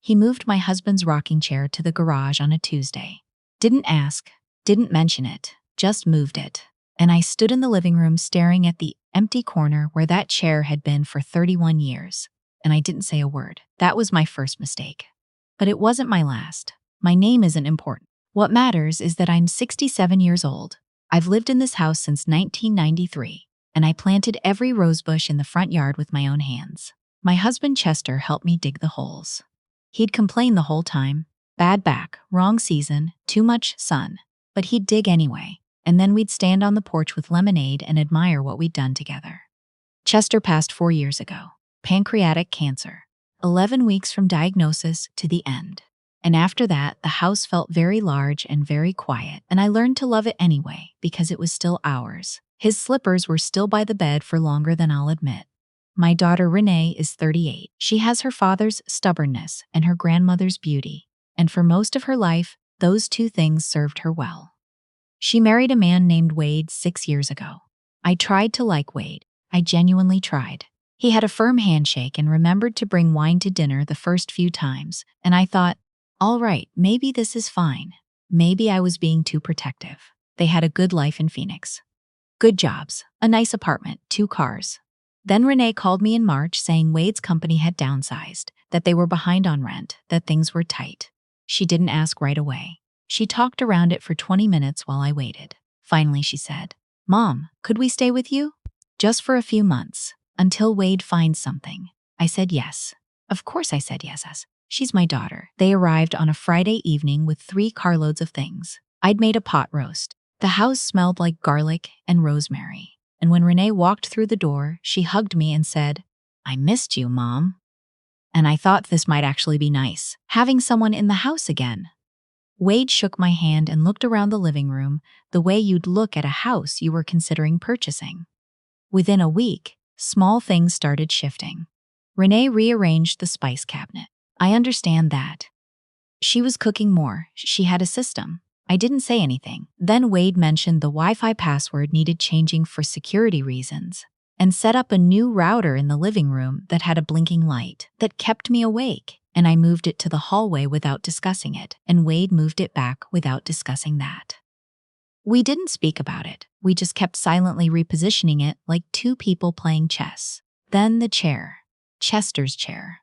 He moved my husband's rocking chair to the garage on a Tuesday. Didn't ask, didn't mention it, just moved it. And I stood in the living room staring at the empty corner where that chair had been for 31 years. And I didn't say a word. That was my first mistake. But it wasn't my last. My name isn't important. What matters is that I'm 67 years old. I've lived in this house since 1993, and I planted every rosebush in the front yard with my own hands. My husband Chester helped me dig the holes. He'd complain the whole time. Bad back, wrong season, too much sun. But he'd dig anyway, and then we'd stand on the porch with lemonade and admire what we'd done together. Chester passed 4 years ago. Pancreatic cancer. 11 weeks from diagnosis to the end. And after that, the house felt very large and very quiet, and I learned to love it anyway because it was still ours. His slippers were still by the bed for longer than I'll admit. My daughter Renee is 38. She has her father's stubbornness and her grandmother's beauty, and for most of her life, those two things served her well. She married a man named Wade 6 years ago. I tried to like Wade. I genuinely tried. He had a firm handshake and remembered to bring wine to dinner the first few times, and I thought, all right, maybe this is fine. Maybe I was being too protective. They had a good life in Phoenix. Good jobs, a nice apartment, 2 cars. Then Renee called me in March saying Wade's company had downsized, that they were behind on rent, that things were tight. She didn't ask right away. She talked around it for 20 minutes while I waited. Finally, she said, "Mom, could we stay with you? Just for a few months, until Wade finds something." I said yes. Of course I said yes. She's my daughter. They arrived on a Friday evening with 3 carloads of things. I'd made a pot roast. The house smelled like garlic and rosemary. And when Renee walked through the door, she hugged me and said, "I missed you, Mom." And I thought this might actually be nice, having someone in the house again. Wade shook my hand and looked around the living room the way you'd look at a house you were considering purchasing. Within a week, small things started shifting. Renee rearranged the spice cabinet. I understand that. She was cooking more. She had a system. I didn't say anything. Then Wade mentioned the Wi-Fi password needed changing for security reasons and set up a new router in the living room that had a blinking light that kept me awake. And I moved it to the hallway without discussing it, and Wade moved it back without discussing that. We didn't speak about it. We just kept silently repositioning it like 2 people playing chess. Then the chair. Chester's chair.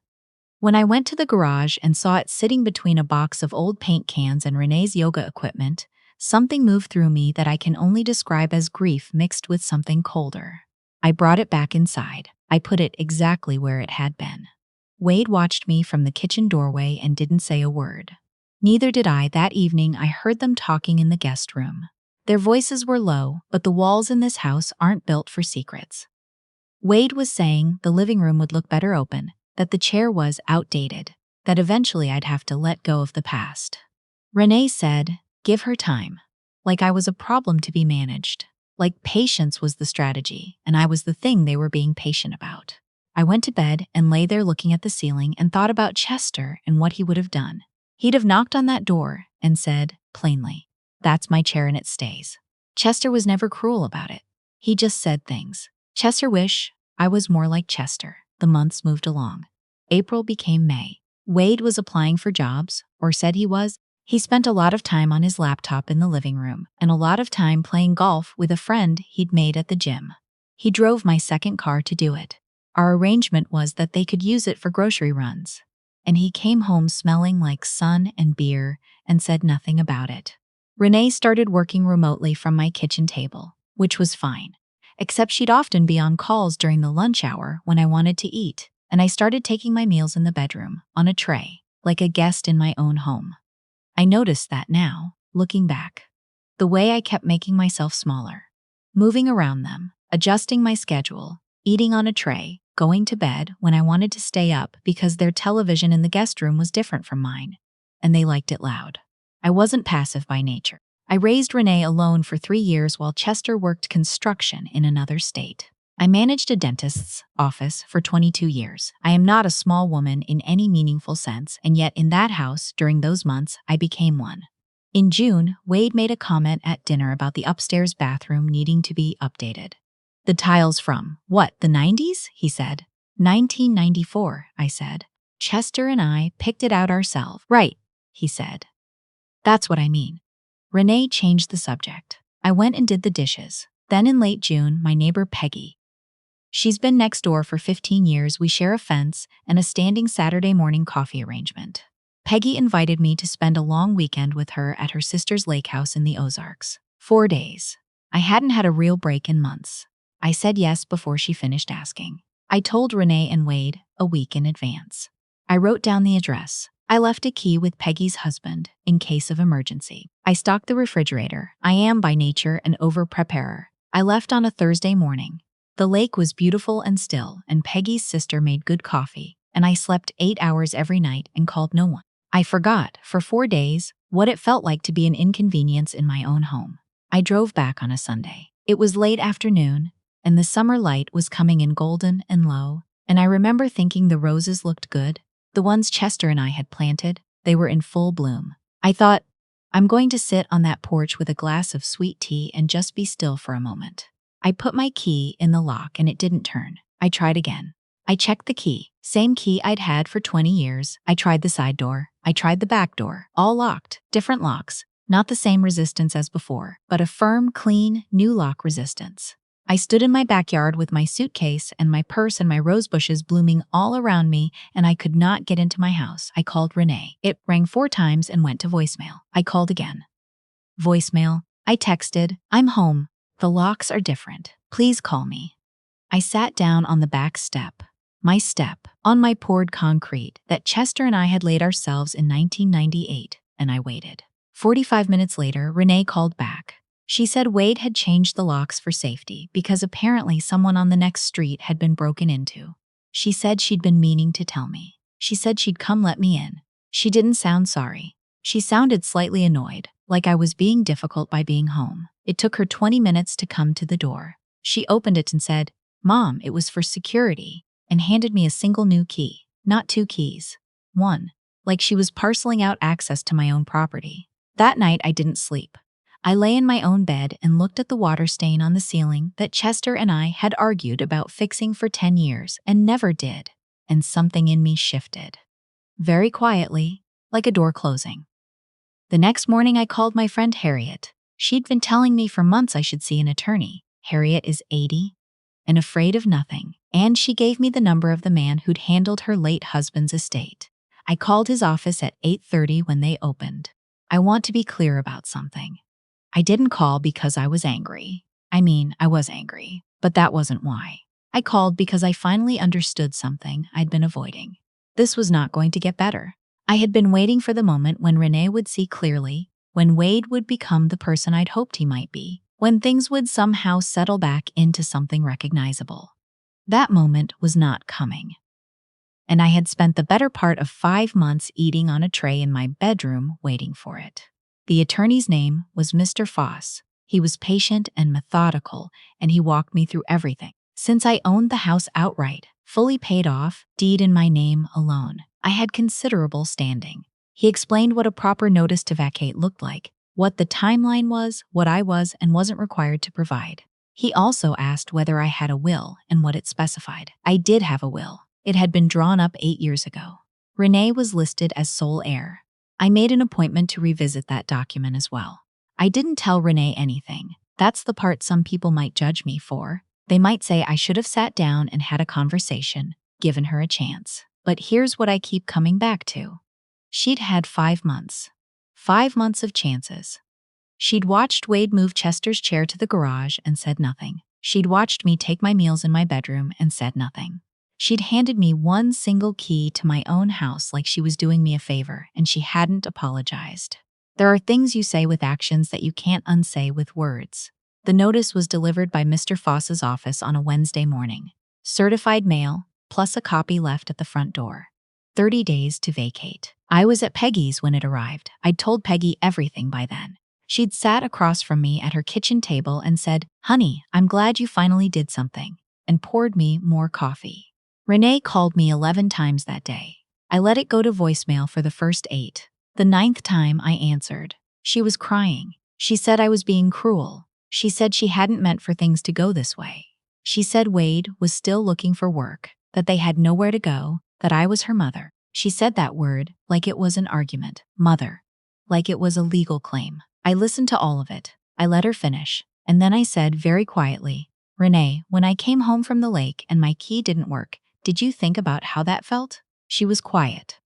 When I went to the garage and saw it sitting between a box of old paint cans and Renee's yoga equipment, something moved through me that I can only describe as grief mixed with something colder. I brought it back inside. I put it exactly where it had been. Wade watched me from the kitchen doorway and didn't say a word. Neither did I. That evening, I heard them talking in the guest room. Their voices were low, but the walls in this house aren't built for secrets. Wade was saying the living room would look better open, that the chair was outdated, that eventually I'd have to let go of the past. Renee said, "Give her time." Like I was a problem to be managed. Like patience was the strategy, and I was the thing they were being patient about. I went to bed and lay there looking at the ceiling and thought about Chester and what he would have done. He'd have knocked on that door and said, plainly, "That's my chair and it stays." Chester was never cruel about it. He just said things. Chester wish I was more like Chester. The months moved along. April became May. Wade was applying for jobs, or said he was. He spent a lot of time on his laptop in the living room and a lot of time playing golf with a friend he'd made at the gym. He drove my second car to do it. Our arrangement was that they could use it for grocery runs. And he came home smelling like sun and beer and said nothing about it. Renee started working remotely from my kitchen table, which was fine. Except she'd often be on calls during the lunch hour when I wanted to eat, and I started taking my meals in the bedroom, on a tray, like a guest in my own home. I noticed that now, looking back. The way I kept making myself smaller. Moving around them, adjusting my schedule, eating on a tray, going to bed when I wanted to stay up because their television in the guest room was different from mine, and they liked it loud. I wasn't passive by nature. I raised Renee alone for 3 years while Chester worked construction in another state. I managed a dentist's office for 22 years. I am not a small woman in any meaningful sense, and yet in that house, during those months, I became one. In June, Wade made a comment at dinner about the upstairs bathroom needing to be updated. "The tiles from, what, the 90s?" he said. 1994, I said. Chester and I picked it out ourselves. Right, he said. That's what I mean. Renee changed the subject. I went and did the dishes. Then in late June, my neighbor Peggy. She's been next door for 15 years. We share a fence and a standing Saturday morning coffee arrangement. Peggy invited me to spend a long weekend with her at her sister's lake house in the Ozarks. 4 days. I hadn't had a real break in months. I said yes before she finished asking. I told Renee and Wade a week in advance. I wrote down the address. I left a key with Peggy's husband in case of emergency. I stocked the refrigerator. I am by nature an over-preparer. I left on a Thursday morning. The lake was beautiful and still, and Peggy's sister made good coffee, and I slept 8 hours every night and called no one. I forgot, for 4 days, what it felt like to be an inconvenience in my own home. I drove back on a Sunday. It was late afternoon, and the summer light was coming in golden and low, and I remember thinking the roses looked good. The ones Chester and I had planted, they were in full bloom. I thought, I'm going to sit on that porch with a glass of sweet tea and just be still for a moment. I put my key in the lock and it didn't turn. I tried again. I checked the key, same key I'd had for 20 years. I tried the side door. I tried the back door. All locked, different locks. Not the same resistance as before, but a firm, clean, new lock resistance. I stood in my backyard with my suitcase and my purse and my rose bushes blooming all around me, and I could not get into my house. I called Renee. It rang 4 times and went to voicemail. I called again. Voicemail. I texted, I'm home. The locks are different. Please call me. I sat down on the back step. My step, on my poured concrete that Chester and I had laid ourselves in 1998, and I waited. 45 minutes later, Renee called back. She said Wade had changed the locks for safety because apparently someone on the next street had been broken into. She said she'd been meaning to tell me. She said she'd come let me in. She didn't sound sorry. She sounded slightly annoyed, like I was being difficult by being home. It took her 20 minutes to come to the door. She opened it and said, Mom, it was for security, and handed me a single new key, not 2 keys. 1, like she was parceling out access to my own property. That night I didn't sleep. I lay in my own bed and looked at the water stain on the ceiling that Chester and I had argued about fixing for 10 years and never did, and something in me shifted. Very quietly, like a door closing. The next morning I called my friend Harriet. She'd been telling me for months I should see an attorney. Harriet is 80 and afraid of nothing, and she gave me the number of the man who'd handled her late husband's estate. I called his office at 8:30 when they opened. I want to be clear about something. I didn't call because I was angry. I was angry, but that wasn't why. I called because I finally understood something I'd been avoiding. This was not going to get better. I had been waiting for the moment when Renee would see clearly, when Wade would become the person I'd hoped he might be, when things would somehow settle back into something recognizable. That moment was not coming. And I had spent the better part of 5 months eating on a tray in my bedroom waiting for it. The attorney's name was Mr. Foss. He was patient and methodical, and he walked me through everything. Since I owned the house outright, fully paid off, deed in my name alone, I had considerable standing. He explained what a proper notice to vacate looked like, what the timeline was, what I was and wasn't required to provide. He also asked whether I had a will and what it specified. I did have a will. It had been drawn up 8 years ago. Renee was listed as sole heir. I made an appointment to revisit that document as well. I didn't tell Renee anything. That's the part some people might judge me for. They might say I should have sat down and had a conversation, given her a chance. But here's what I keep coming back to. She'd had 5 months. 5 months of chances. She'd watched Wade move Chester's chair to the garage and said nothing. She'd watched me take my meals in my bedroom and said nothing. She'd handed me one single key to my own house like she was doing me a favor, and she hadn't apologized. There are things you say with actions that you can't unsay with words. The notice was delivered by Mr. Foss's office on a Wednesday morning. Certified mail, plus a copy left at the front door. 30 days to vacate. I was at Peggy's when it arrived. I'd told Peggy everything by then. She'd sat across from me at her kitchen table and said, "Honey, I'm glad you finally did something," and poured me more coffee. Renee called me 11 times that day. I let it go to voicemail for the first 8. The 9th time I answered. She was crying. She said I was being cruel. She said she hadn't meant for things to go this way. She said Wade was still looking for work, that they had nowhere to go, that I was her mother. She said that word like it was an argument. Mother. Like it was a legal claim. I listened to all of it. I let her finish. And then I said very quietly, Renee, when I came home from the lake and my key didn't work, did you think about how that felt? She was quiet.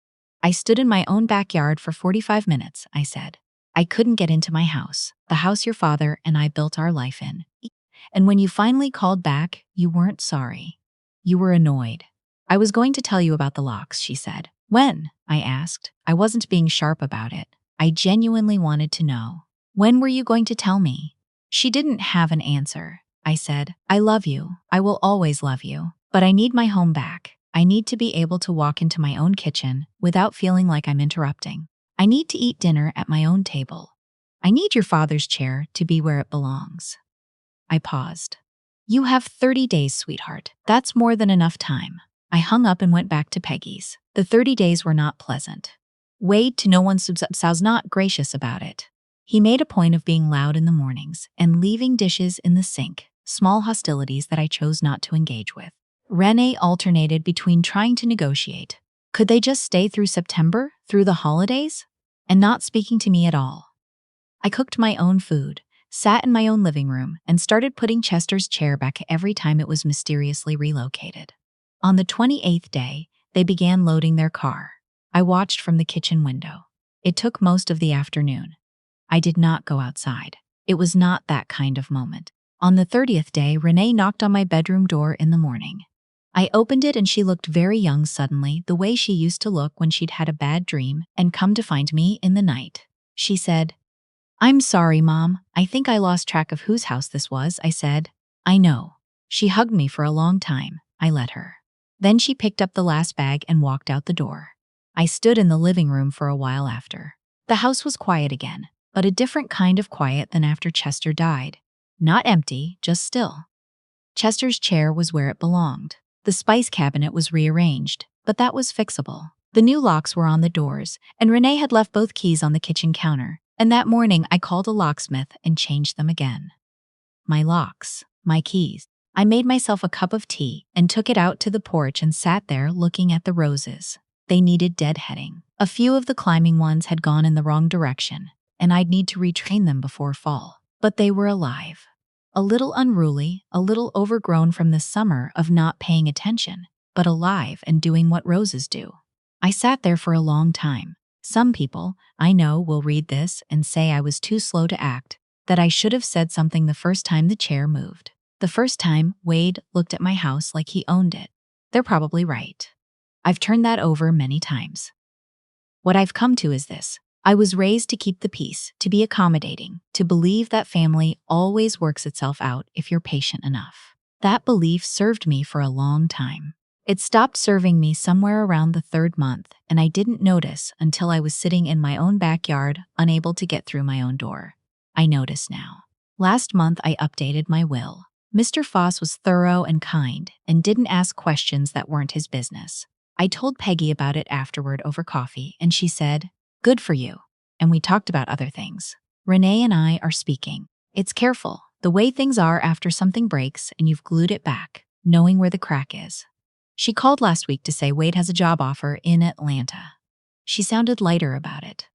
I stood in my own backyard for 45 minutes, I said. I couldn't get into my house, the house your father and I built our life in. And when you finally called back, you weren't sorry. You were annoyed. I was going to tell you about the locks, she said. When? I asked. I wasn't being sharp about it. I genuinely wanted to know. When were you going to tell me? She didn't have an answer. I said, I love you. I will always love you. But I need my home back. I need to be able to walk into my own kitchen without feeling like I'm interrupting. I need to eat dinner at my own table. I need your father's chair to be where it belongs. I paused. You have 30 days, sweetheart. That's more than enough time. I hung up and went back to Peggy's. The 30 days were not pleasant. Wade, to no one's was not gracious about it. He made a point of being loud in the mornings and leaving dishes in the sink, small hostilities that I chose not to engage with. Renee alternated between trying to negotiate. Could they just stay through September, through the holidays? And not speaking to me at all. I cooked my own food, sat in my own living room, and started putting Chester's chair back every time it was mysteriously relocated. On the 28th day, they began loading their car. I watched from the kitchen window. It took most of the afternoon. I did not go outside. It was not that kind of moment. On the 30th day, Renee knocked on my bedroom door in the morning. I opened it and she looked very young suddenly, the way she used to look when she'd had a bad dream and come to find me in the night. She said, I'm sorry, Mom. I think I lost track of whose house this was, I said. I know. She hugged me for a long time. I let her. Then she picked up the last bag and walked out the door. I stood in the living room for a while after. The house was quiet again, but a different kind of quiet than after Chester died. Not empty, just still. Chester's chair was where it belonged. The spice cabinet was rearranged, but that was fixable. The new locks were on the doors, and Renee had left both keys on the kitchen counter. And that morning, I called a locksmith and changed them again. My locks, my keys. I made myself a cup of tea and took it out to the porch and sat there looking at the roses. They needed deadheading. A few of the climbing ones had gone in the wrong direction, and I'd need to retrain them before fall. But they were alive. A little unruly, a little overgrown from the summer of not paying attention, but alive and doing what roses do. I sat there for a long time. Some people, I know, will read this and say I was too slow to act, that I should have said something the first time the chair moved. The first time Wade looked at my house like he owned it. They're probably right. I've turned that over many times. What I've come to is this. I was raised to keep the peace, to be accommodating, to believe that family always works itself out if you're patient enough. That belief served me for a long time. It stopped serving me somewhere around the 3rd month, and I didn't notice until I was sitting in my own backyard, unable to get through my own door. I notice now. Last month, I updated my will. Mr. Foss was thorough and kind and didn't ask questions that weren't his business. I told Peggy about it afterward over coffee, and she said, good for you. And we talked about other things. Renee and I are speaking. It's careful, the way things are after something breaks and you've glued it back, knowing where the crack is. She called last week to say Wade has a job offer in Atlanta. She sounded lighter about it.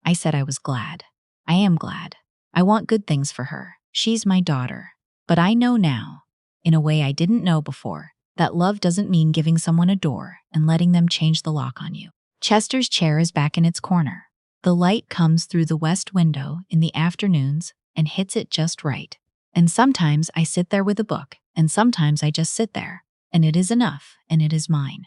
I said I was glad. I am glad. I want good things for her. She's my daughter. But I know now, in a way I didn't know before, that love doesn't mean giving someone a door and letting them change the lock on you. Chester's chair is back in its corner. The light comes through the west window in the afternoons and hits it just right. And sometimes I sit there with a book, and sometimes I just sit there. And it is enough, and it is mine.